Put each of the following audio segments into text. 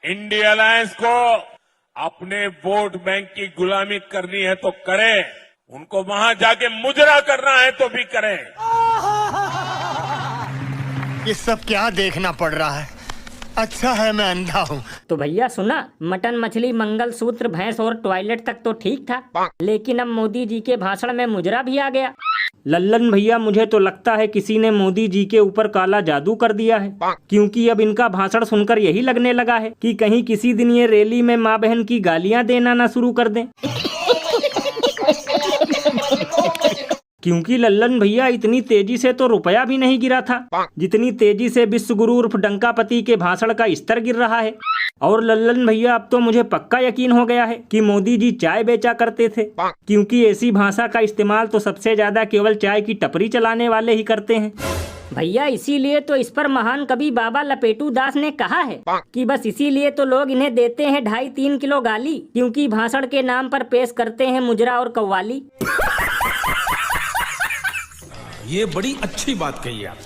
India alliance को अपने vote bank की गुलामी करनी है तो करें, उनको वहां जाके मुजरा करना है तो भी करें। ये सब क्या देखना पड़ रहा है? अच्छा है मैं अंधा हूँ। तो भैया सुना, मटन मछली मंगलसूत्र भैंस और टॉयलेट तक तो ठीक था, लेकिन अब मोदी जी के भाषण में मुजरा भी आ गया। लल्लन भैया, मुझे तो लगता है किसी ने मोदी जी के ऊपर काला जादू कर दिया है, क्योंकि अब इनका भाषण सुनकर यही लगने लगा है कि कहीं किसी दिन ये रैली में माँ बहन की गालियां देना ना शुरू कर दें। क्योंकि लल्लन भैया, इतनी तेजी से तो रुपया भी नहीं गिरा था जितनी तेजी से विश्व गुरु उर्फ डंकापति के भाषण का स्तर गिर रहा है। और लल्लन भैया, अब तो मुझे पक्का यकीन हो गया है कि मोदी जी चाय बेचा करते थे, क्योंकि ऐसी भाषा का इस्तेमाल तो सबसे ज्यादा केवल चाय की टपरी चलाने वाले ही करते हैं। भैया इसीलिए तो इस पर महान कवि बाबा लपेटू दास ने कहा है कि बस इसीलिए तो लोग इन्हें देते हैं 2.5-3 किलो गाली, क्योंकि भाषण के नाम पर पेश करते हैं मुजरा और कव्वाली। ये बड़ी अच्छी बात कही आप।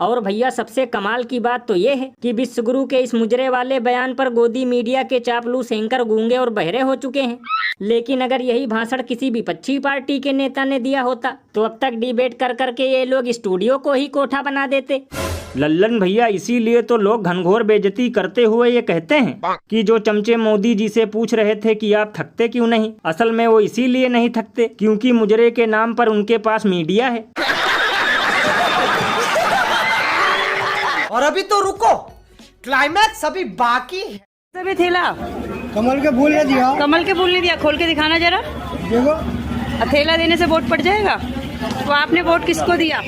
और भैया सबसे कमाल की बात तो ये है कि विश्व गुरु के इस मुजरे वाले बयान पर गोदी मीडिया के चापलूस एंकर गूंगे और बहरे हो चुके हैं। लेकिन अगर यही भाषण किसी विपक्षी पार्टी के नेता ने दिया होता तो अब तक डिबेट कर करके ये लोग स्टूडियो को ही कोठा बना देते। लल्लन भैया, इसीलिए तो लोग घनघोर बेइज्जती करते हुए ये कहते हैं कि जो चमचे मोदी जी से पूछ रहे थे कि आप थकते क्यों नहीं, असल में वो इसीलिए नहीं थकते क्योंकि मुजरे के नाम पर उनके पास मीडिया है। और अभी तो रुको, क्लाइमैक्स अभी बाकी है। सभी थैला कमल के फूल ने दिया, कमल के फूल नहीं दिया, खोल के दिखाना जरा। देखो थैला देने से वोट पड़ जाएगा। तो आपने वोट किसको दिया?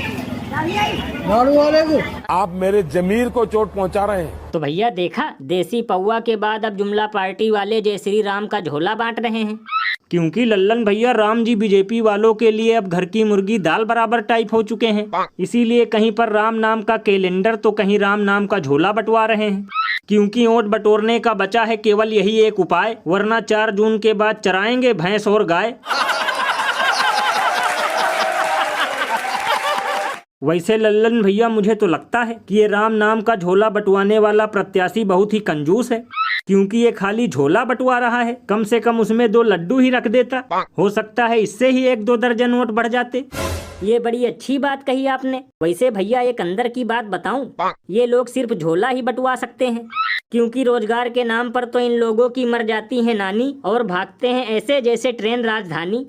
झाड़ू वाले को। आप मेरे जमीर को चोट पहुंचा रहे हैं। तो भैया देखा, देसी पौवा के बाद अब जुमला पार्टी वाले जय श्री राम का झोला बांट रहे हैं। क्योंकि लल्लन भैया, राम जी बीजेपी वालों के लिए अब घर की मुर्गी दाल बराबर टाइप हो चुके हैं। इसीलिए कहीं पर राम नाम का कैलेंडर तो कहीं राम नाम का झोला बंटवा रहे हैं। क्योंकि वोट बटोरने का बचा है केवल यही एक उपाय, वरना 4 जून के बाद चराएंगे भैंस और गाय। वैसे लल्लन भैया, मुझे तो लगता है कि ये राम नाम का झोला बंटवाने वाला प्रत्याशी बहुत ही कंजूस है, क्योंकि ये खाली झोला बंटवा रहा है, कम से कम उसमें 2 लड्डू ही रख देता। हो सकता है इससे ही 1-2 दर्जन वोट बढ़ जाते। ये बड़ी अच्छी बात कही आपने। वैसे भैया एक अंदर की बात बताऊं, ये लोग सिर्फ झोला ही बंटवा सकते हैं, क्योंकि रोजगार के नाम पर तो इन लोगों की मर जाती है नानी और भागते हैं ऐसे जैसे ट्रेन राजधानी।